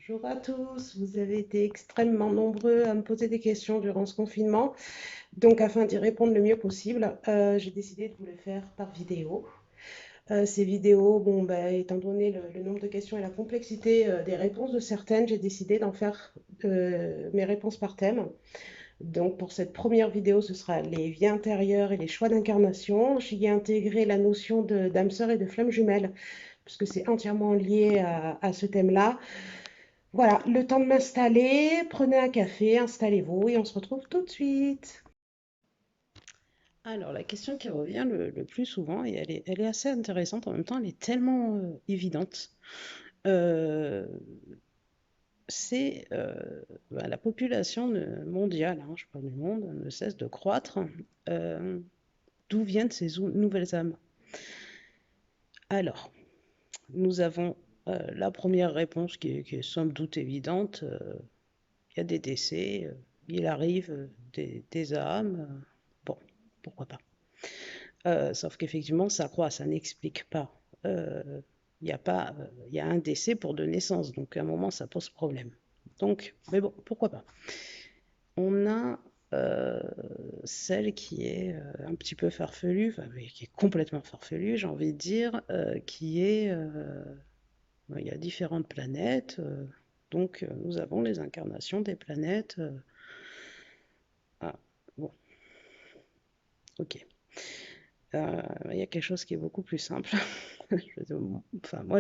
Bonjour à tous, vous avez été extrêmement nombreux à me poser des questions durant ce confinement. Donc, afin d'y répondre le mieux possible, j'ai décidé de vous le faire par vidéo. Ces vidéos, bon, bah, étant donné le nombre de questions et la complexité des réponses de certaines, j'ai décidé d'en faire mes réponses par thème. Donc, pour cette première vidéo, ce sera les vies intérieures et les choix d'incarnation. J'y ai intégré la notion d'âme sœur et de flamme jumelle, puisque c'est entièrement lié à ce thème-là. Voilà, le temps de m'installer, prenez un café, installez-vous et on se retrouve tout de suite. Alors, la question qui revient le plus souvent, et elle est assez intéressante en même temps, elle est tellement évidente, euh, c'est la population mondiale, hein, je parle du monde, ne cesse de croître. Euh, D'où viennent ces nouvelles âmes? Alors, nous avons la première réponse qui est somme toute évidente. Il y a des décès, il arrive des âmes. Bon, pourquoi pas. Sauf qu'effectivement, ça croît, ça n'explique pas. Il y a pas, il y a un décès pour deux naissances, donc à un moment, ça pose problème. Donc, mais bon, pourquoi pas. On a euh, celle qui est un petit peu farfelue, enfin, mais qui est complètement farfelue, j'ai envie de dire, qui est, il y a différentes planètes, donc nous avons les incarnations des planètes. Ah, bon, ok. Il y a quelque chose qui est beaucoup plus simple. Enfin, moi,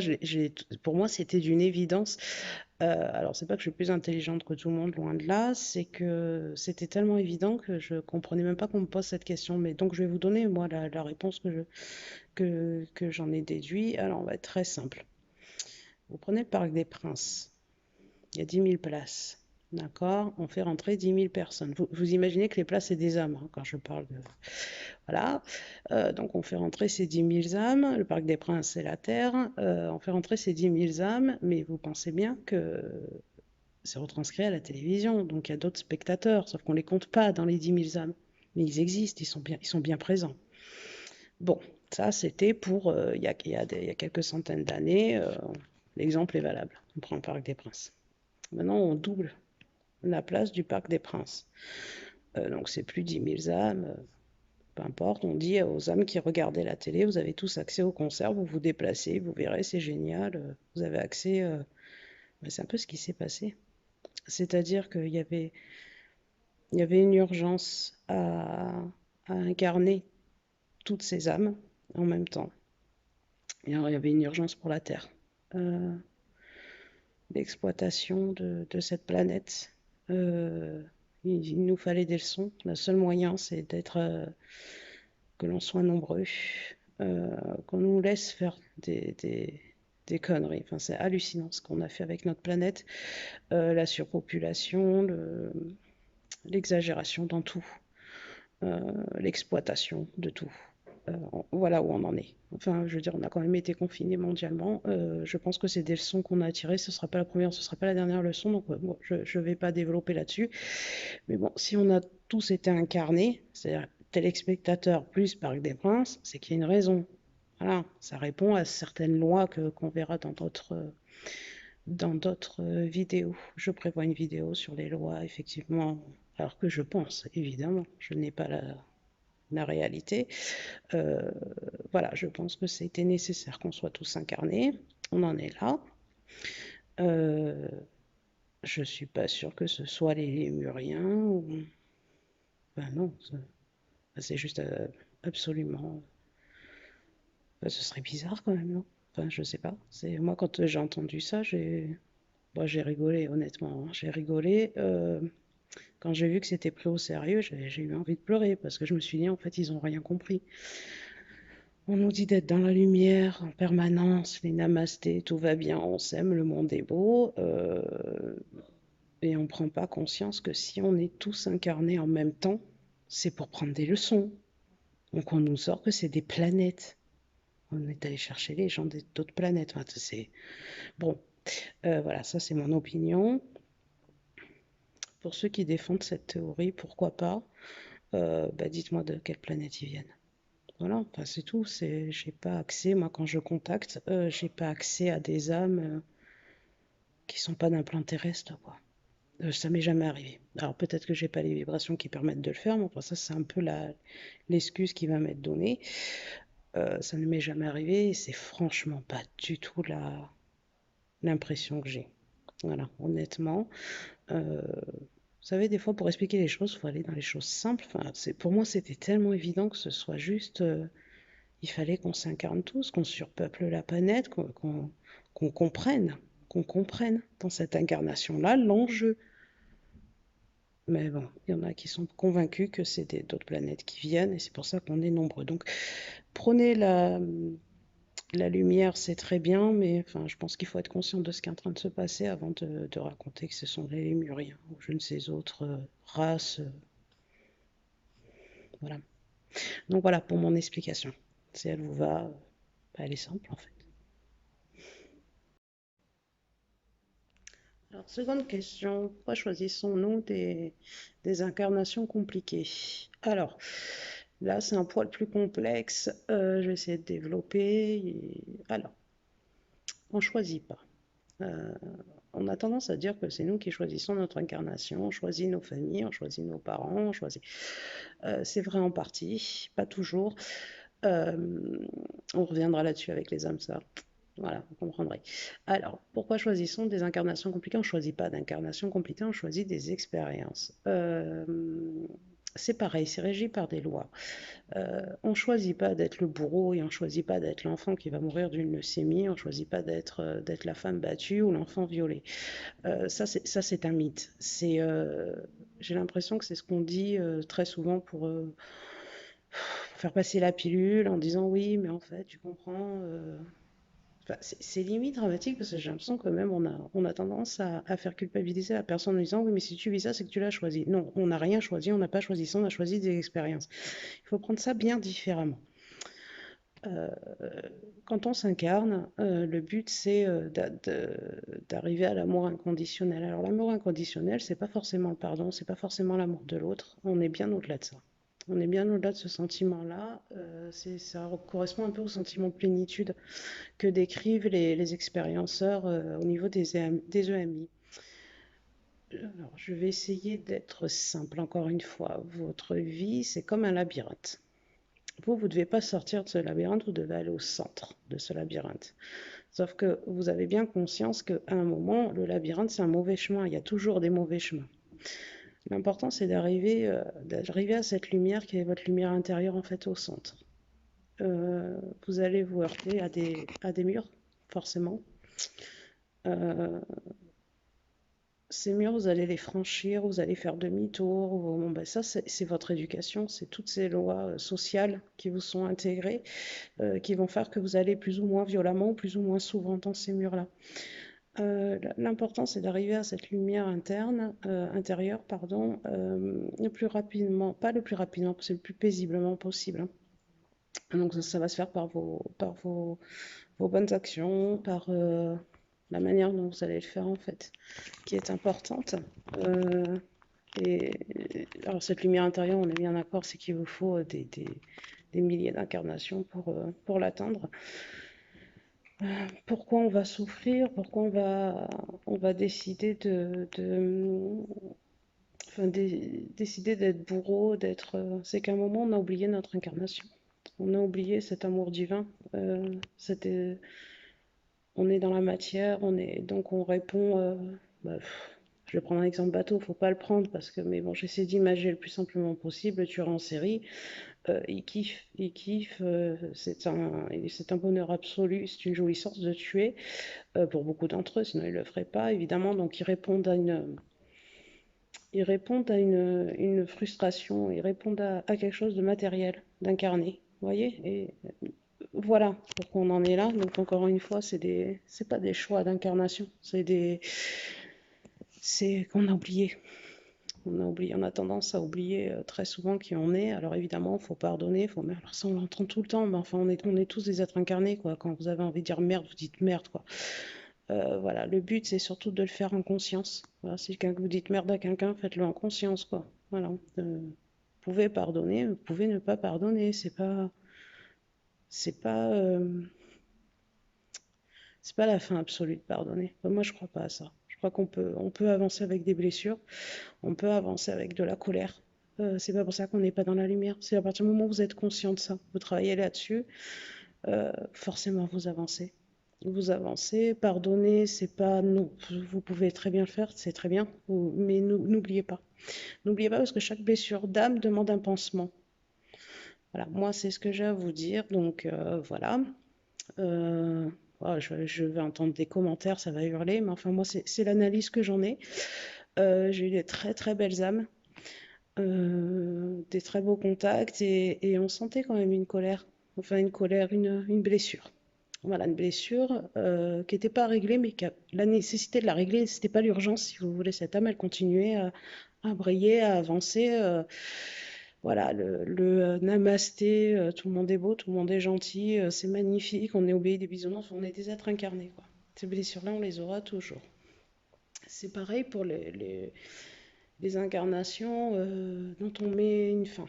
pour moi, c'était d'une évidence. Alors, c'est pas que je suis plus intelligente que tout le monde, loin de là, c'est que c'était tellement évident que je comprenais même pas qu'on me pose cette question. Mais donc, je vais vous donner, moi, la réponse que j'en ai déduit. Alors, on va être très simple. Vous prenez le Parc des Princes. Il y a 10 000 places. D'accord? On fait rentrer 10 000 personnes. Vous imaginez que les places, c'est des âmes, hein, quand je parle de. Voilà. Donc, on fait rentrer ces 10 000 âmes. Le Parc des Princes, c'est la Terre. On fait rentrer ces 10 000 âmes, mais vous pensez bien que c'est retranscrit à la télévision. Donc, il y a d'autres spectateurs, sauf qu'on ne les compte pas dans les 10 000 âmes. Mais ils existent, ils sont bien présents. Bon, ça, c'était pour il y a quelques centaines d'années. L'exemple est valable. On prend le Parc des Princes. Maintenant, on double la place du Parc des Princes. Donc, c'est plus 10 000 âmes. Peu importe, on dit aux âmes qui regardaient la télé, vous avez tous accès au concert, vous vous déplacez, vous verrez, c'est génial, vous avez accès. C'est un peu ce qui s'est passé. C'est-à-dire qu'il y avait une urgence à incarner toutes ces âmes en même temps. Et alors, il y avait une urgence pour la Terre. Euh, L'exploitation de cette planète. Euh, il nous fallait des leçons. Le seul moyen, c'est que l'on soit nombreux, qu'on nous laisse faire des conneries. Enfin, c'est hallucinant ce qu'on a fait avec notre planète. La surpopulation, l'exagération dans tout, l'exploitation de tout. Voilà où on en est. Enfin, je veux dire, on a quand même été confinés mondialement. Je pense que c'est des leçons qu'on a tirées. Ce ne sera pas la première, ce ne sera pas la dernière leçon. Donc, bon, je ne vais pas développer là-dessus. Mais bon, si on a tous été incarnés, c'est-à-dire téléspectateurs plus Parc des Princes, c'est qu'il y a une raison. Voilà, ça répond à certaines lois qu'on verra dans d'autres vidéos. Je prévois une vidéo sur les lois, effectivement, alors que je pense, évidemment, je n'ai pas la réalité. Euh, voilà, je pense que c'était nécessaire qu'on soit tous incarnés. On en est là. Euh, je suis pas sûre que ce soit les Lémuriens ou. Ben non, c'est juste absolument. Ben, ce serait bizarre quand même, non? Enfin, je sais pas. C'est moi quand j'ai entendu ça, j'ai rigolé honnêtement, hein. J'ai rigolé. Quand j'ai vu que c'était pris au sérieux, j'ai eu envie de pleurer parce que je me suis dit en fait ils ont rien compris. On nous dit d'être dans la lumière en permanence, les namastés, tout va bien, on s'aime, le monde est beau, et on ne prend pas conscience que si on est tous incarnés en même temps, c'est pour prendre des leçons. Donc on nous sort que c'est des planètes. On est allé chercher les gens d'autres planètes. Enfin, bon, voilà, ça c'est mon opinion. Pour ceux qui défendent cette théorie, pourquoi pas? Bah, dites-moi de quelle planète ils viennent. Voilà, enfin, c'est tout. J'ai pas accès, moi quand je contacte, j'ai pas accès à des âmes qui sont pas d'un plan terrestre, quoi. Ça m'est jamais arrivé. Alors peut-être que j'ai pas les vibrations qui permettent de le faire, mais enfin ça c'est un peu l'excuse qui va m'être donnée. Ça ne m'est jamais arrivé et c'est franchement pas du tout l'impression que j'ai. Voilà, honnêtement. Vous savez, des fois, pour expliquer les choses, il faut aller dans les choses simples. Enfin, pour moi, c'était tellement évident que ce soit juste. Il fallait qu'on s'incarne tous, qu'on surpeuple la planète, qu'on comprenne dans cette incarnation-là l'enjeu. Mais bon, il y en a qui sont convaincus que c'est d'autres planètes qui viennent et c'est pour ça qu'on est nombreux. Donc, prenez la lumière, c'est très bien, mais enfin, je pense qu'il faut être conscient de ce qui est en train de se passer avant de raconter que ce sont les Lémuriens ou je ne sais autres races. Voilà. Donc voilà pour mon explication. Si elle vous va, elle est simple en fait. Alors, seconde question, pourquoi choisissons-nous des incarnations compliquées? Alors, là, c'est un poil plus complexe. Je vais essayer de développer. Alors, on ne choisit pas. Euh, on a tendance à dire que c'est nous qui choisissons notre incarnation, on choisit nos familles, on choisit nos parents, on choisit. C'est vrai en partie, pas toujours. On reviendra là-dessus avec les âmes sœurs. Voilà, vous comprendrez. Alors, pourquoi choisissons des incarnations compliquées? On ne choisit pas d'incarnations compliquées, on choisit des expériences. C'est pareil, c'est régi par des lois. On ne choisit pas d'être le bourreau et on ne choisit pas d'être l'enfant qui va mourir d'une leucémie, on ne choisit pas d'être la femme battue ou l'enfant violé. Ça, c'est un mythe. J'ai l'impression que c'est ce qu'on dit très souvent pour faire passer la pilule en disant oui, mais en fait, tu comprends. Enfin, c'est limite dramatique parce que j'ai l'impression que même on a tendance à faire culpabiliser la personne en disant oui, mais si tu vis ça, c'est que tu l'as choisi. Non, on n'a rien choisi, on n'a pas choisi ça, on a choisi des expériences. Il faut prendre ça bien différemment. Euh, Quand on s'incarne, le but c'est d'arriver à l'amour inconditionnel. Alors l'amour inconditionnel, c'est pas forcément le pardon, c'est pas forcément l'amour de l'autre. On est bien au-delà de ça. On est bien au-delà de ce sentiment-là. Ça correspond un peu au sentiment de plénitude que décrivent les expérienceurs au niveau des EMI. Alors, je vais essayer d'être simple encore une fois. Votre vie, c'est comme un labyrinthe. Vous ne devez pas sortir de ce labyrinthe, vous devez aller au centre de ce labyrinthe. Sauf que vous avez bien conscience qu'à un moment, le labyrinthe, c'est un mauvais chemin. Il y a toujours des mauvais chemins. L'important, c'est d'arriver à cette lumière qui est votre lumière intérieure, en fait, au centre. Vous allez vous heurter à des murs, forcément. Euh, Ces murs, vous allez les franchir, vous allez faire demi-tour. Bon, ben ça, c'est votre éducation, c'est toutes ces lois sociales qui vous sont intégrées, qui vont faire que vous allez plus ou moins violemment ou plus ou moins souvent dans ces murs-là. L'important, c'est d'arriver à cette lumière intérieure, pardon, le plus rapidement, pas le plus rapidement, c'est le plus paisiblement possible, hein. Donc ça va se faire par vos bonnes actions, par la manière dont vous allez le faire en fait, qui est importante. Euh, et alors cette lumière intérieure, on est bien d'accord, c'est qu'il vous faut des milliers d'incarnations pour l'atteindre. Pourquoi on va souffrir? Pourquoi on va décider enfin, décider d'être bourreau, c'est qu'à un moment on a oublié notre incarnation. On a oublié cet amour divin. On est dans la matière, donc on répond. Bah, je vais prendre un exemple bateau, faut pas le prendre parce que, mais bon, j'essaie d'imager le plus simplement possible. Le tueur en série, il kiffe, c'est un bonheur absolu, c'est une jouissance de tuer pour beaucoup d'entre eux, sinon ils le feraient pas, évidemment. Donc ils répondent à une frustration, ils répondent à quelque chose de matériel, d'incarné, vous voyez? Et voilà pourquoi on en est là. Donc encore une fois, c'est pas des choix d'incarnation, c'est qu'on a oublié. On a oublié, on a tendance à oublier très souvent qui on est. Alors évidemment, il faut pardonner, mais alors ça on l'entend tout le temps, mais enfin on est tous des êtres incarnés, quoi. Quand vous avez envie de dire merde, vous dites merde, quoi. Voilà, le but c'est surtout de le faire en conscience. Voilà, si vous dites merde à quelqu'un, faites-le en conscience, quoi. Voilà. Vous pouvez pardonner, vous pouvez ne pas pardonner, c'est pas C'est pas la fin absolue de pardonner. Enfin, moi, je crois pas à ça. Je crois qu'on peut avancer avec des blessures, on peut avancer avec de la colère. C'est pas pour ça qu'on n'est pas dans la lumière. C'est à partir du moment où vous êtes conscient de ça, vous travaillez là-dessus, forcément vous avancez. Vous avancez, pardonner, c'est pas non, vous pouvez très bien le faire, c'est très bien, mais n'oubliez pas. N'oubliez pas parce que chaque blessure d'âme demande un pansement. Voilà, moi c'est ce que j'ai à vous dire, donc voilà. Euh, voilà, je vais entendre des commentaires, ça va hurler, mais enfin moi c'est l'analyse que j'en ai. J'ai eu des très très belles âmes, des très beaux contacts et on sentait quand même une colère, enfin une colère, une blessure. Voilà, une blessure qui n'était pas réglée, mais la nécessité de la régler, c'était pas l'urgence, si vous voulez. Cette âme, elle continuait à briller, à avancer. Voilà, namasté, tout le monde est beau, tout le monde est gentil, c'est magnifique, on est obéi des bisounours, on est des êtres incarnés, quoi. Ces blessures-là, on les aura toujours. C'est pareil pour les incarnations dont on met une fin.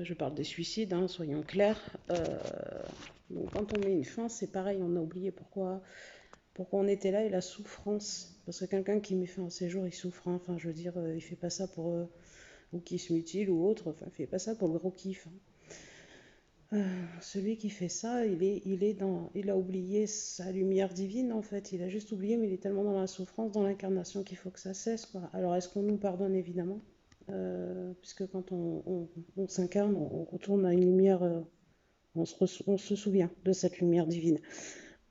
Je parle des suicides, hein, soyons clairs. Donc quand on met une fin, c'est pareil, on a oublié pourquoi on était là et la souffrance. Parce que quelqu'un qui met fin à ses jours, il souffre, hein. Enfin, je veux dire, il fait pas ça pour ou qui se mutile ou autre. Enfin, il fait pas ça pour le gros kiff, hein. Celui qui fait ça, il a oublié sa lumière divine en fait. Il a juste oublié, mais il est tellement dans la souffrance, dans l'incarnation qu'il faut que ça cesse, quoi. Alors, est-ce qu'on nous pardonne évidemment? Puisque quand on s'incarne, on retourne à une lumière, on se souvient de cette lumière divine.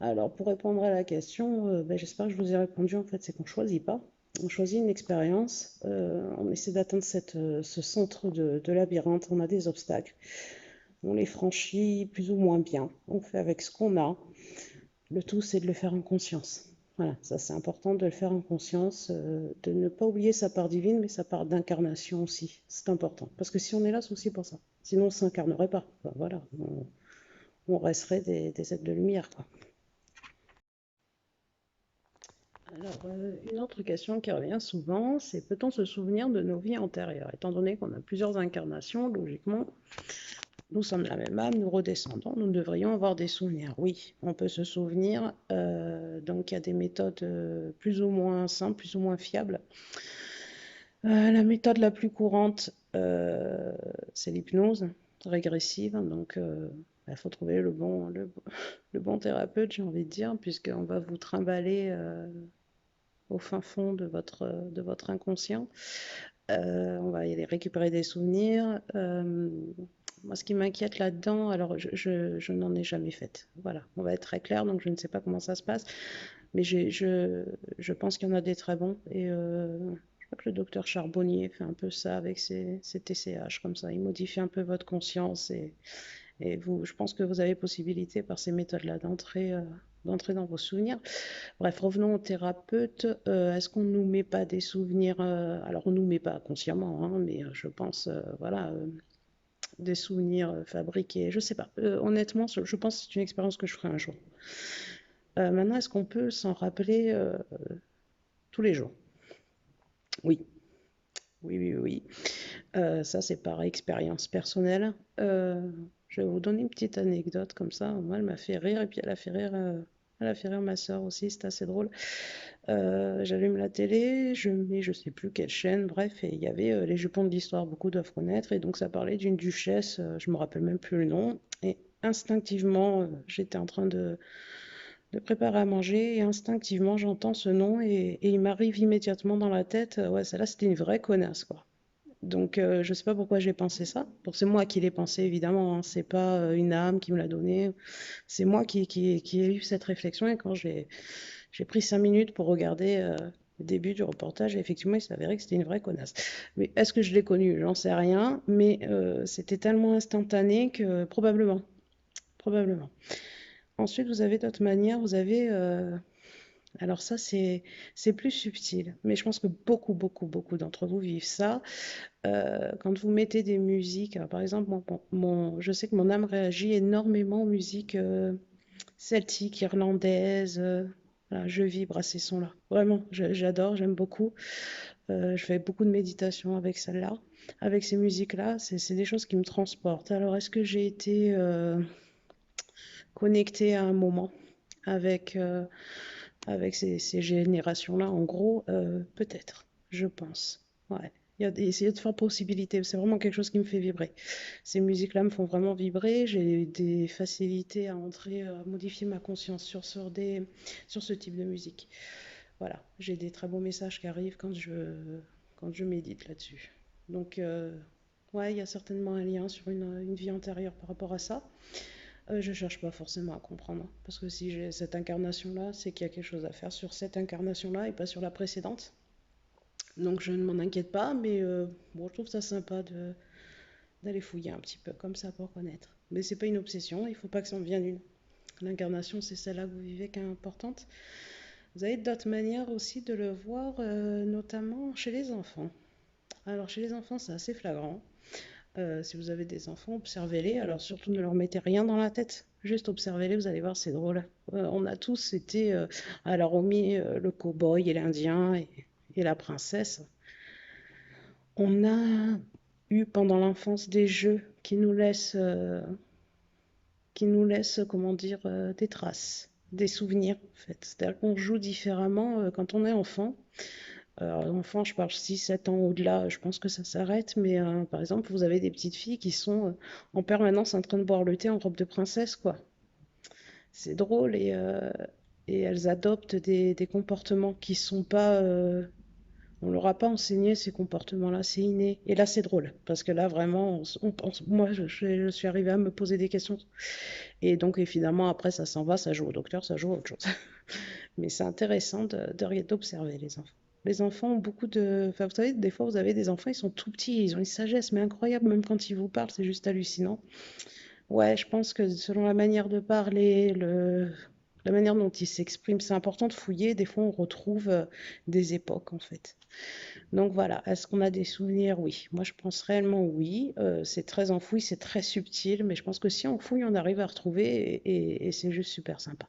Alors, pour répondre à la question, ben, j'espère que je vous ai répondu. En fait, c'est qu'on ne choisit pas. On choisit une expérience, on essaie d'atteindre ce centre de labyrinthe, on a des obstacles, on les franchit plus ou moins bien, on fait avec ce qu'on a. Le tout, c'est de le faire en conscience. Voilà, ça c'est important de le faire en conscience, de ne pas oublier sa part divine, mais sa part d'incarnation aussi. C'est important. Parce que si on est là, c'est aussi pour ça. Sinon, on ne s'incarnerait pas. Enfin, voilà, on resterait des êtres de lumière, quoi. Alors, une autre question qui revient souvent, c'est peut-on se souvenir de nos vies antérieures? Étant donné qu'on a plusieurs incarnations, logiquement, nous sommes la même âme, nous redescendons, nous devrions avoir des souvenirs. Oui, on peut se souvenir. Donc, il y a des méthodes plus ou moins simples, plus ou moins fiables. La méthode la plus courante, c'est l'hypnose régressive. Donc, il faut trouver le bon thérapeute, j'ai envie de dire, puisqu'on va vous trimballer au fin fond de votre inconscient. On va y aller récupérer des souvenirs. Moi, ce qui m'inquiète là-dedans, alors je n'en ai jamais fait. Voilà, on va être très clair, donc je ne sais pas comment ça se passe, mais je pense qu'il y en a des très bons. Et je crois que le docteur Charbonnier fait un peu ça avec ses TCH, comme ça. Il modifie un peu votre conscience et vous, je pense que vous avez possibilité par ces méthodes-là d'entrer dans vos souvenirs. Bref, revenons au thérapeute. Est-ce qu'on ne nous met pas des souvenirs alors, on ne nous met pas consciemment, hein, mais je pense, voilà, des souvenirs fabriqués. Je ne sais pas. Honnêtement, je pense que c'est une expérience que je ferai un jour. Maintenant, est-ce qu'on peut s'en rappeler tous les jours? Oui, oui, oui, oui. Ça, c'est par expérience personnelle. Je vais vous donner une petite anecdote comme ça. Moi, elle m'a fait rire et puis elle a fait rire ma soeur aussi. C'est assez drôle. J'allume la télé, je mets je sais plus quelle chaîne, bref, et il y avait les jupons de l'histoire, beaucoup doivent connaître, et donc ça parlait d'une duchesse, je me rappelle même plus le nom, et instinctivement, j'étais en train de préparer à manger, et instinctivement, j'entends ce nom, et il m'arrive immédiatement dans la tête, ouais, celle-là, c'était une vraie connasse, quoi. Donc, je sais pas pourquoi j'ai pensé ça. Bon, c'est moi qui l'ai pensé, évidemment, hein, c'est pas une âme qui me l'a donné. C'est moi qui ai eu cette réflexion, et quand j'ai pris 5 minutes pour regarder le début du reportage et effectivement, il s'avérait que c'était une vraie connasse. Mais est-ce que je l'ai connue? J'en sais rien, mais c'était tellement instantané que probablement, probablement. Ensuite, vous avez d'autres manières, vous avez... alors ça, c'est plus subtil, mais je pense que beaucoup, beaucoup, beaucoup d'entre vous vivent ça. Quand vous mettez des musiques, alors par exemple, je sais que mon âme réagit énormément aux musiques celtiques, irlandaises. Voilà, je vibre à ces sons-là. Vraiment, j'adore, j'aime beaucoup. Je fais beaucoup de méditation avec celle-là, avec ces musiques-là. C'est des choses qui me transportent. Alors, est-ce que j'ai été connectée à un moment? avec, avec ces générations-là, en gros, peut-être, je pense. Ouais. Essayer de faire possibilité, c'est vraiment quelque chose qui me fait vibrer. Ces musiques-là me font vraiment vibrer. J'ai des facilités à entrer, à modifier ma conscience sur ce type de musique. Voilà, j'ai des très beaux messages qui arrivent quand je médite là-dessus. Donc, ouais, il y a certainement un lien sur une vie antérieure par rapport à ça. Je cherche pas forcément à comprendre, hein, parce que si j'ai cette incarnation-là, c'est qu'il y a quelque chose à faire sur cette incarnation-là et pas sur la précédente. Donc je ne m'en inquiète pas, mais bon, je trouve ça sympa d'aller fouiller un petit peu comme ça pour connaître. Mais c'est pas une obsession, il faut pas que ça en devienne une. L'incarnation, c'est celle-là que vous vivez qui est importante. Vous avez d'autres manières aussi de le voir, notamment chez les enfants. Alors chez les enfants, c'est assez flagrant. Si vous avez des enfants, observez-les. Alors surtout, ne leur mettez rien dans la tête. Juste observez-les, vous allez voir, c'est drôle. On a tous été, alors hormis le cow-boy et l'Indien et la princesse, on a eu pendant l'enfance des jeux qui nous laissent, comment dire, des traces, des souvenirs en fait. C'est-à-dire qu'on joue différemment quand on est enfant. Alors, enfant, je parle 6, 7 ans au-delà, je pense que ça s'arrête, mais par exemple, vous avez des petites filles qui sont en permanence en train de boire le thé en robe de princesse, quoi. C'est drôle et elles adoptent des comportements qui sont pas. On leur a pas enseigné ces comportements-là, c'est inné. Et là, c'est drôle, parce que là, vraiment, moi, je suis arrivée à me poser des questions. Et donc, évidemment, après, ça s'en va, ça joue au docteur, ça joue à autre chose. Mais c'est intéressant d'observer les enfants. Les enfants ont beaucoup de... Enfin, vous savez, des fois, vous avez des enfants, ils sont tout petits, ils ont une sagesse, mais incroyable, même quand ils vous parlent, c'est juste hallucinant. Ouais, je pense que selon la manière de parler, la manière dont ils s'expriment, c'est important de fouiller. Des fois, on retrouve des époques, en fait. Donc voilà, est-ce qu'on a des souvenirs? Oui. Moi, je pense réellement oui. C'est très enfoui, c'est très subtil, mais je pense que si on fouille, on arrive à retrouver et c'est juste super sympa.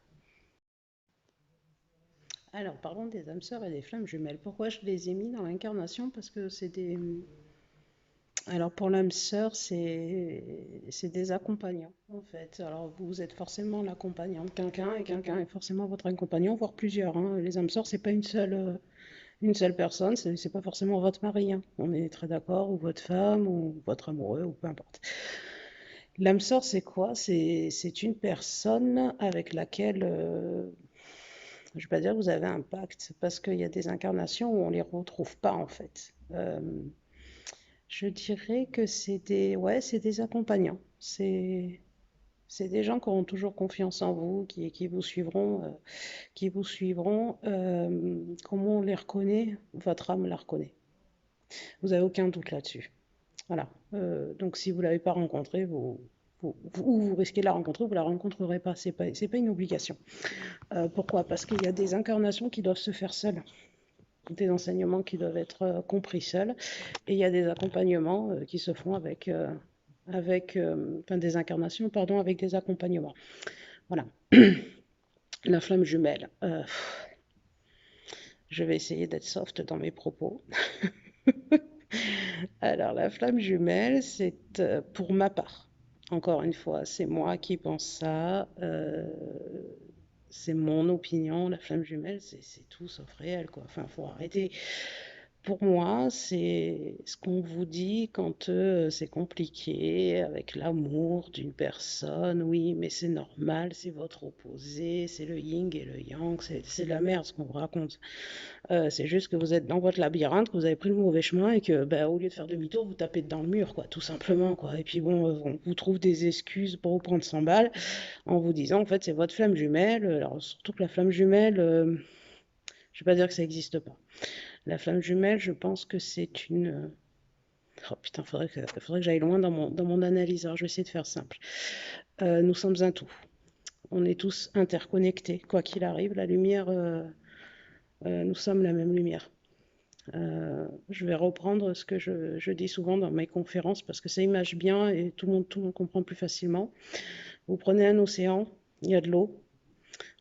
Alors, parlons des âmes sœurs et des flammes jumelles. Pourquoi je les ai mis dans l'incarnation? Parce que c'est des... Alors, pour l'âme sœur, c'est des accompagnants, en fait. Alors, vous êtes forcément l'accompagnant de quelqu'un et quelqu'un est forcément votre accompagnant, voire plusieurs, hein. Les âmes sœurs, c'est pas une seule personne, c'est pas forcément votre mari, hein. On est très d'accord, ou votre femme, ou votre amoureux, ou peu importe. L'âme sœur, c'est quoi? C'est une personne avec laquelle je ne vais pas dire que vous avez un pacte, parce qu'il y a des incarnations où on ne les retrouve pas en fait. Je dirais que ouais, c'est des accompagnants. C'est des gens qui auront toujours confiance en vous, qui vous suivront, comment on les reconnaît? Votre âme la reconnaît. Vous n'avez aucun doute là-dessus. Voilà. Donc si vous ne l'avez pas rencontrée, ou vous risquez de la rencontrer, ou vous ne la rencontrerez pas. C'est pas une obligation. Pourquoi? Parce qu'il y a des incarnations qui doivent se faire seules, des enseignements qui doivent être compris seuls, et il y a des accompagnements qui se font enfin des incarnations, pardon, avec des accompagnements. Voilà. La flamme jumelle. Je vais essayer d'être soft dans mes propos. Alors, la flamme jumelle, c'est pour ma part. Encore une fois, c'est moi qui pense ça. C'est mon opinion. La flamme jumelle, c'est tout sauf réel, quoi. Enfin, faut arrêter. Pour moi, c'est ce qu'on vous dit quand c'est compliqué avec l'amour d'une personne. Oui, mais c'est normal, c'est votre opposé, c'est le yin et le yang, c'est de la merde ce qu'on vous raconte. C'est juste que vous êtes dans votre labyrinthe, que vous avez pris le mauvais chemin et que, bah, au lieu de faire demi-tour, vous tapez dans le mur, quoi, tout simplement, quoi. Et puis bon, on vous trouve des excuses pour vous prendre 100 balles en vous disant, en fait, c'est votre flamme jumelle. Alors, surtout que la flamme jumelle, je vais pas dire que ça n'existe pas. La flamme jumelle, je pense que c'est une. Oh putain, faudrait que j'aille loin dans mon analyse. Alors, je vais essayer de faire simple. Nous sommes un tout. On est tous interconnectés, quoi qu'il arrive. La lumière, nous sommes la même lumière. Je vais reprendre ce que je dis souvent dans mes conférences parce que ça image bien et tout le monde comprend plus facilement. Vous prenez un océan, il y a de l'eau,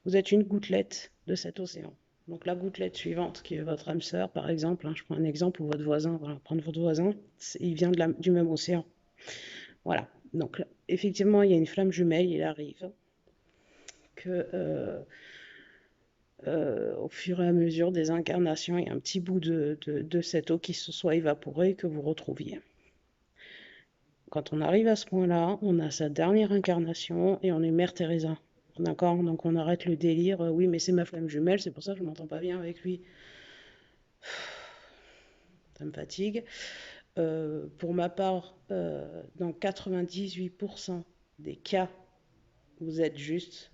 vous êtes une gouttelette de cet océan. Donc la gouttelette suivante, qui est votre âme sœur, par exemple, hein, je prends un exemple, ou votre voisin, voilà, prendre votre voisin, il vient du même océan. Voilà. Donc effectivement, il y a une flamme jumelle, il arrive. que au fur et à mesure des incarnations, il y a un petit bout de cette eau qui se soit évaporée et que vous retrouviez. Quand on arrive à ce point-là, on a sa dernière incarnation et on est Mère Teresa. D'accord? Donc on arrête le délire. Oui, mais c'est ma flamme jumelle, c'est pour ça que je m'entends pas bien avec lui. Ça me fatigue. Pour ma part, dans 98% des cas, vous êtes juste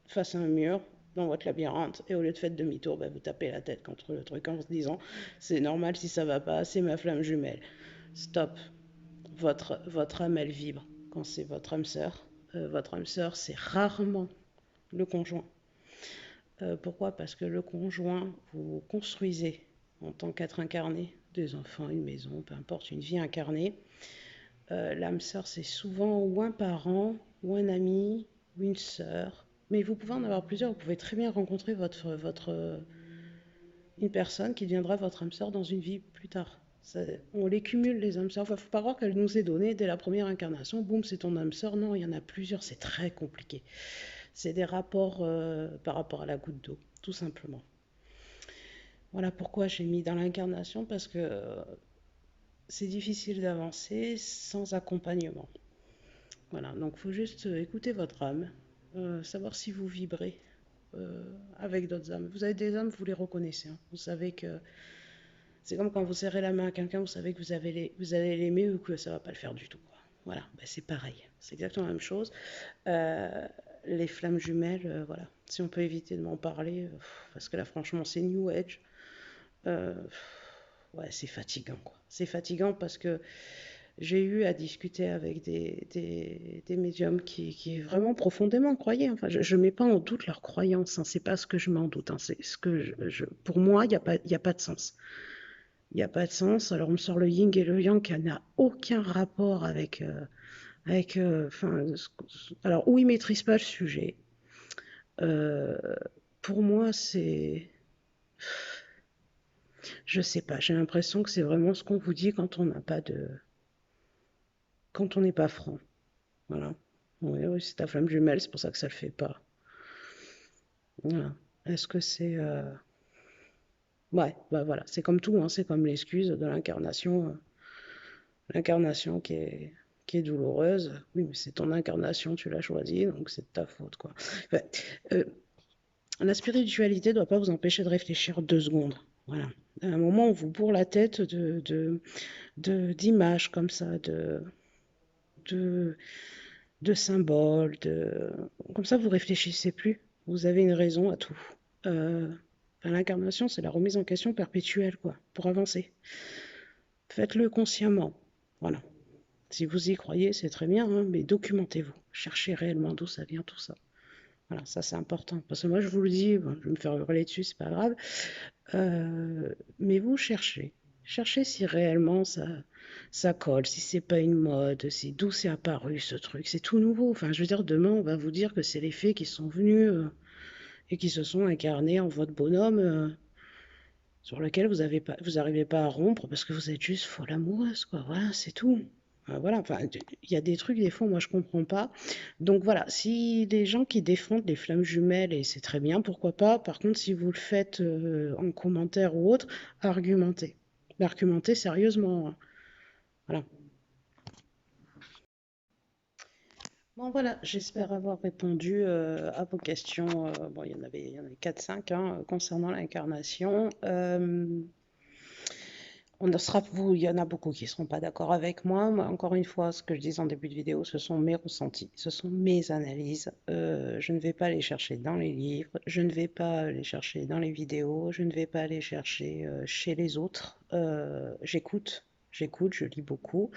face à un mur dans votre labyrinthe et au lieu de faire demi-tour, bah, vous tapez la tête contre le truc en se disant c'est normal si ça va pas, c'est ma flamme jumelle. Stop. Votre âme, elle vibre quand c'est votre âme sœur. Votre âme sœur, c'est rarement le conjoint. Pourquoi? Parce que le conjoint, vous construisez en tant qu'être incarné, des enfants, une maison, peu importe, une vie incarnée. L'âme sœur, c'est souvent ou un parent, ou un ami, ou une sœur. Mais vous pouvez en avoir plusieurs. Vous pouvez très bien rencontrer une personne qui deviendra votre âme sœur dans une vie plus tard. On les cumule, les âmes sœurs. Enfin, faut pas croire qu'elle nous est donnée dès la première incarnation. Boum, c'est ton âme sœur. Non, il y en a plusieurs. C'est très compliqué. C'est des rapports par rapport à la goutte d'eau, tout simplement. Voilà pourquoi j'ai mis dans l'incarnation, parce que c'est difficile d'avancer sans accompagnement. Voilà, donc il faut juste écouter votre âme, savoir si vous vibrez avec d'autres âmes. Vous avez des âmes, vous les reconnaissez. Hein. Vous savez que c'est comme quand vous serrez la main à quelqu'un, vous savez que vous allez l'aimer ou que ça va pas le faire du tout. Quoi. Voilà, ben, c'est pareil. C'est exactement la même chose. Euh, les flammes jumelles, voilà. Si on peut éviter de m'en parler, parce que là, franchement, c'est New Age. Euh, ouais, c'est fatigant, quoi. C'est fatigant parce que j'ai eu à discuter avec des médiums qui vraiment profondément croyaient. Enfin, je ne mets pas en doute leur croyance, hein, c'est pas ce que je mets en doute. Hein, c'est ce que pour moi, il y a pas de sens. Il n'y a pas de sens. Alors, on me sort le yin et le yang qui n'a aucun rapport enfin, alors, où ils ne maîtrisent pas le sujet. Euh, pour moi, c'est. Je sais pas, j'ai l'impression que c'est vraiment ce qu'on vous dit quand on n'a pas de. Quand on n'est pas franc. Voilà. Oui, oui, c'est ta flamme jumelle, c'est pour ça que ça le fait pas. Voilà. Est-ce que c'est. Ouais, bah voilà, c'est comme tout, hein, c'est comme l'excuse de l'incarnation. L'incarnation qui est douloureuse. Oui, mais c'est ton incarnation, tu l'as choisie, donc c'est de ta faute, quoi. Enfin, euh, la spiritualité ne doit pas vous empêcher de réfléchir 2 secondes. Voilà. À un moment, on vous bourre la tête d'images comme ça, de, de symboles, comme ça, vous réfléchissez plus. Vous avez une raison à tout. Euh, L'incarnation, c'est la remise en question perpétuelle, quoi, pour avancer. Faites-le consciemment. Voilà. Si vous y croyez, c'est très bien, hein, mais documentez-vous. Cherchez réellement d'où ça vient tout ça. Voilà, ça c'est important. Parce que moi, je vous le dis, bon, je vais me faire hurler dessus, c'est pas grave. Mais vous cherchez. Cherchez si réellement ça colle, si c'est pas une mode, si d'où c'est apparu ce truc. C'est tout nouveau. Enfin, je veux dire, demain, on va vous dire que c'est les fées qui sont venues et qui se sont incarnées en votre bonhomme sur lequel vous n'arrivez pas à rompre parce que vous êtes juste folle amoureuse, quoi. Voilà, c'est tout. Voilà, enfin, il y a des trucs, des fois, moi, je comprends pas. Donc voilà, si des gens qui défendent les flammes jumelles, et c'est très bien, pourquoi pas. Par contre, si vous le faites en commentaire ou autre, argumentez. Mais argumentez sérieusement. Hein. Voilà. Bon, voilà, j'espère avoir répondu à vos questions. Bon, il y en avait 4-5 hein, concernant l'incarnation. Il y en a beaucoup qui ne seront pas d'accord avec moi. Moi, encore une fois, ce que je disais en début de vidéo, ce sont mes ressentis, ce sont mes analyses. Je ne vais pas les chercher dans les livres, je ne vais pas les chercher dans les vidéos, je ne vais pas les chercher chez les autres. J'écoute, je lis beaucoup,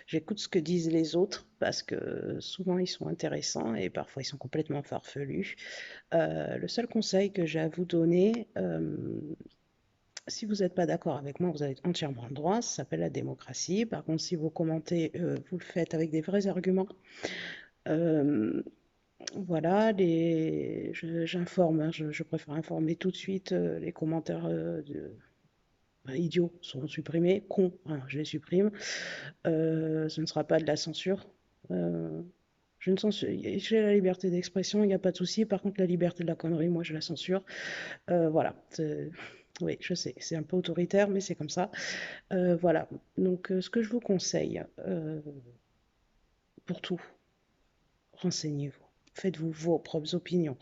j'écoute ce que disent les autres parce que souvent ils sont intéressants et parfois ils sont complètement farfelus. Le seul conseil que j'ai à vous donner, si vous n'êtes pas d'accord avec moi, vous avez entièrement le droit, ça s'appelle la démocratie. Par contre, si vous commentez, vous le faites avec des vrais arguments. Euh, voilà, j'informe, hein, je préfère informer tout de suite. Les commentaires idiots seront supprimés, cons, hein, je les supprime. Ce ne sera pas de la censure. Je ne censure, j'ai la liberté d'expression, il n'y a pas de souci. Par contre, la liberté de la connerie, moi, je la censure. Voilà. Oui, je sais, c'est un peu autoritaire, mais c'est comme ça. Voilà. Donc, ce que je vous conseille, pour tout, renseignez-vous. Faites-vous vos propres opinions.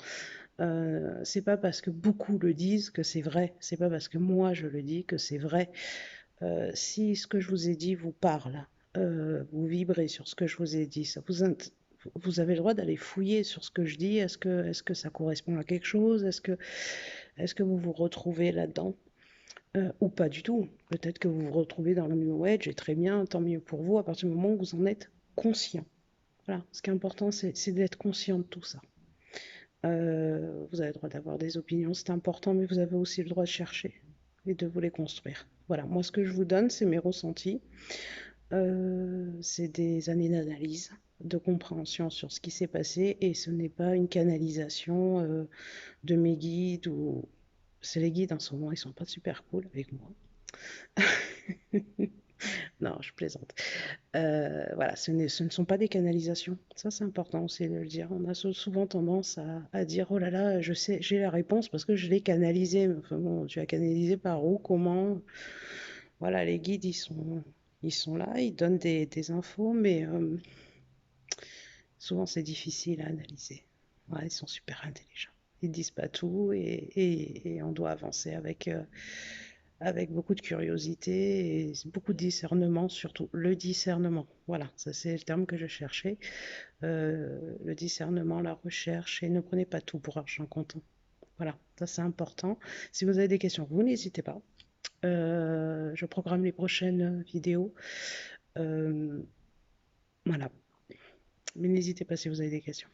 C'est pas parce que beaucoup le disent que c'est vrai. C'est pas parce que moi je le dis que c'est vrai. Si ce que je vous ai dit vous parle, vous vibrez sur ce que je vous ai dit, vous avez le droit d'aller fouiller sur ce que je dis. Est-ce que ça correspond à quelque chose? Est-ce que vous vous retrouvez là-dedans? Ou pas du tout. Peut-être que vous vous retrouvez dans le New Age et très bien, tant mieux pour vous à partir du moment où vous en êtes conscient. Voilà. Ce qui est important, c'est d'être conscient de tout ça. Vous avez le droit d'avoir des opinions, c'est important, mais vous avez aussi le droit de chercher et de vous les construire. Voilà, moi ce que je vous donne, c'est mes ressentis, c'est des années d'analyse, de compréhension sur ce qui s'est passé, et ce n'est pas une canalisation de mes guides ou... C'est les guides en ce moment, ils sont pas super cool avec moi. Non, je plaisante. Voilà, ce ne sont pas des canalisations. Ça, c'est important aussi de le dire. On a souvent tendance à dire, oh là là, je sais, j'ai la réponse parce que je l'ai canalisée. Mais enfin bon, tu as canalisé par où, comment? Voilà, les guides, ils sont là, ils donnent des infos, mais souvent c'est difficile à analyser. Ouais, ils sont super intelligents. Ils disent pas tout et on doit avancer avec beaucoup de curiosité et beaucoup de discernement, surtout le discernement. Voilà, ça c'est le terme que je cherchais. Le discernement, la recherche, et ne prenez pas tout pour argent comptant. Voilà, ça c'est important. Si vous avez des questions, vous n'hésitez pas. Je programme les prochaines vidéos. Euh, voilà, mais n'hésitez pas si vous avez des questions.